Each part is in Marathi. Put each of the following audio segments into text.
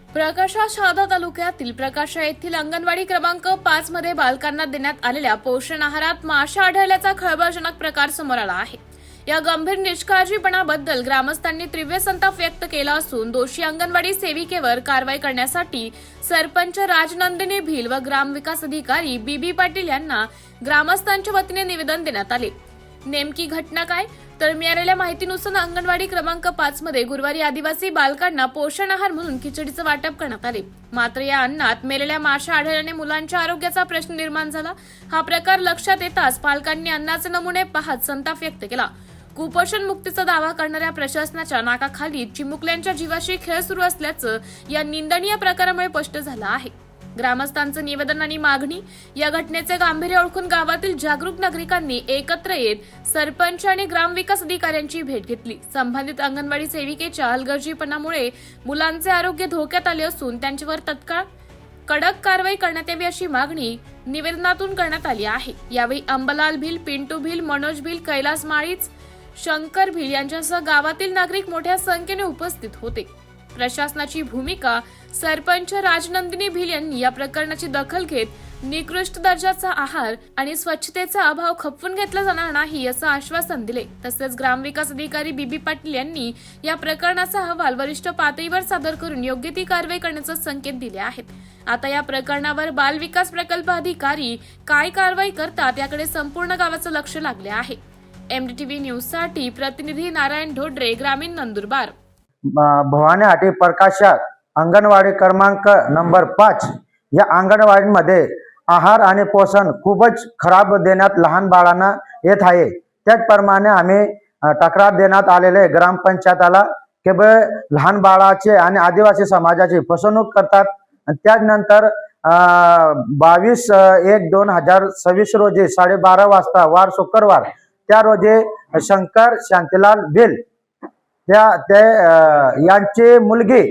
प्रकाशा शहादा तालुक्यातील प्रकाशा येथील अंगणवाडी क्रमांक 5 मध्ये बालकांना देण्यात आलेल्या पोषण आहारात माशा आढळल्याचा खळबळजनक प्रकार समोर आला आहे। या गंभीर निष्काळजीपणाबद्दल ग्रामस्थांनी तीव्र संताप व्यक्त केला असून दोषी अंगणवाडी सेविकेवर कारवाई करण्यासाठी सरपंच राजनंदिनी भिल व ग्रामविकास अधिकारी बीबी पाटील यांना ग्रामस्थांच्या वतीने निवेदन देण्यात आले। नेमकी घटना काय तर मिळालेल्या माहितीनुसार अंगणवाडी क्रमांक 5 मध्ये गुरुवारी आदिवासी बालकांना पोषण आहार म्हणून खिचडीचं वाटप करण्यात आले। मात्र या अन्नात मेलेल्या माशा आढळल्याने मुलांच्या आरोग्याचा प्रश्न निर्माण झाला। हा प्रकार लक्षात येताच पालकांनी अन्नाचे नमुने पाहत संताप व्यक्त केला। कुपोषण मुक्तीचा दावा करणाऱ्या प्रशासनाच्या नाकाखाली चिमुकल्यांच्या जीवाशी खेळ सुरू असल्याचं या निंदनीय प्रकारामुळे स्पष्ट झालं आहे। ग्रामस्थांचं निवेदन आणि मागणी। या घटनेचे गांभीर्य ओळखून गावातील जागरूक नागरिकांनी एकत्र येत सरपंच आणि ग्रामविकास अधिकाऱ्यांची भेट घेतली। संबंधित अंगणवाडी सेविकेच्या हलगर्जीपणामुळे मुलांचे आरोग्य धोक्यात आले असून त्यांच्यावर तत्काळ कडक कारवाई करण्यात यावी अशी मागणी निवेदनातून करण्यात आली आहे। यावेळी अंबलाल भिल, पिंटू भिल, मनोज भिल, कैलास माळीच, शंकर भिल यांच्यासह गावातील नागरिक मोठ्या संख्येने उपस्थित होते। प्रशासनाची भूमिका। सरपंच राजनंदिनी भिल यांनी या प्रकरणाची दखल घेत निकृष्ट दर्जाचा आहार आणि स्वच्छतेचा अभाव खपवून घेतला जाणार नाही असं आश्वासन दिले। तसेच ग्रामविकास अधिकारी बीबी पाटील यांनी या प्रकरणाचा अहवाल वरिष्ठ पातळीवर सादर करून योग्य ती कारवाई करण्याचे संकेत दिले आहेत। आता या प्रकरणावर बाल विकास प्रकल्प अधिकारी काय कारवाई करतात याकडे संपूर्ण गावाचं लक्ष लागले आहे। MDTV न्यूज साठी प्रतिनिधी नारायण ढोडरे, ग्रामीण नंदुरबार। भवानी हाटी प्रकाशा अंगणवाडी क्रमांक नंबर 5 या अंगणवाडीमध्ये आहार आणि पोषण खूपच खराब देण्यात लहान बाळांना येत आहे। त्याचप्रमाणे आम्ही तक्रार देण्यात आलेले ग्रामपंचायताला की लहान बाळाचे आणि आदिवासी समाजाची फसवणूक करतात। त्यानंतर 22/1/2026 रोजी 12:30 वाजता वार शुक्रवार त्या रोजी शंकर शांतीलाल भिल यांची मुलगी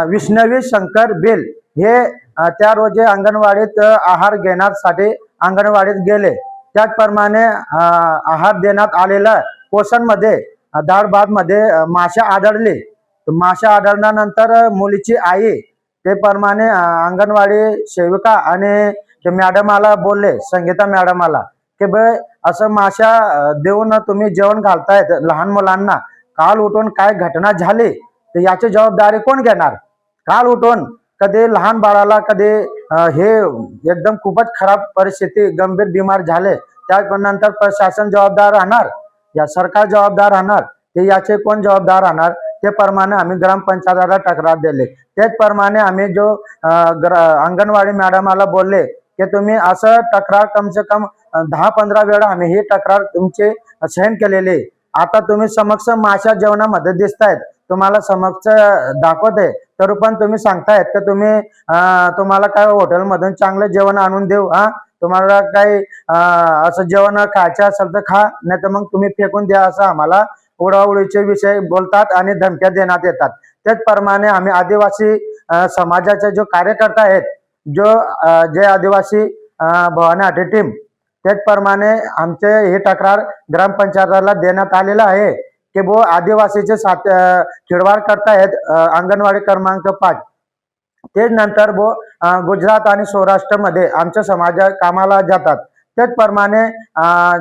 विष्णवी शंकर भिल हे त्या रोजी अंगणवाडीत आहार घेण्यासाठी अंगणवाडीत गेले। त्याचप्रमाणे आहार देण्यात आलेला पोषण मध्ये डाळ भात मध्ये माशा आढळली। माशा आढळल्यानंतर मुलीची आई ते प्रमाणे अंगणवाडी सेविका आणि मॅडमाला बोलले, संगीता मॅडमाला की असं माशा देऊन तुम्ही जेवण घालतायत लहान मुलांना, काल उठून काय घटना झाली तर याची जबाबदारी कोण घेणार? काल उठून कधी लहान बाळाला कधी हे एकदम खूपच खराब परिस्थिती, गंभीर बिमार झाले, त्यानंतर प्रशासन जबाबदार राहणार, या सरकार जबाबदार राहणार, ते याचे कोण जबाबदार राहणार? ते प्रमाणे आम्ही ग्रामपंचायतीला तक्रार दिली। त्याचप्रमाणे आम्ही जो अंगणवाडी मॅडमाला बोलले की तुम्ही असं तक्रार कम से कम 10-15 वेळा आम्ही ही तक्रार तुमचे सहन केलेली। आता तुम्ही समक्ष माशा जेवणामध्ये दिसतायत, तुम्हाला समक्ष दाखवते तरी पण तुम्ही सांगतायत की तुम्हाला काय हॉटेलमधून चांगलं जेवण आणून देऊ, तुम्हाला काही असं जेवण खायचं असेल तर खा, नाही तर मग तुम्ही फेकून द्या, असं आम्हाला उडवाउडीचे विषय बोलतात आणि धमक्या देण्यात येतात। त्याचप्रमाणे आम्ही आदिवासी समाजाचे जो कार्यकर्ता आहेत, जे आदिवासी भवानी हाटी टीम, त्याचप्रमाणे आमचे हे तक्रार ग्रामपंचायतीला देण्यात आलेला आहे की आदिवासीचे खिळवाड करतायत अंगणवाडी क्रमांक 5। तेच नंतर गुजरात आणि सौराष्ट्र मध्ये आमच्या समाज कामाला जातात। त्याचप्रमाणे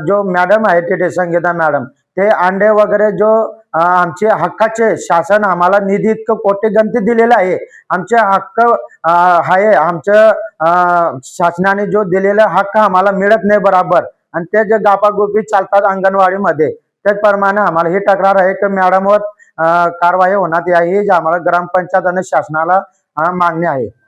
जो मॅडम आहे तिथे संगीता मॅडम, ते अंडे वगैरे जो आमचे हक्काचे शासन आम्हाला निधी इतकं कोटीगणती दिलेला आहे, आमचे हक्क आहे, आमच्या शासनाने जो दिलेला हक्क आम्हाला मिळत नाही बरोबर, आणि ते जे गापागोपी चालतात अंगणवाडीमध्ये, त्याचप्रमाणे आम्हाला ही तक्रार आहे की मॅडमवर कारवाई होण्यात यावी, जी आम्हाला ग्रामपंचायत आणि शासनाला मागणी आहे।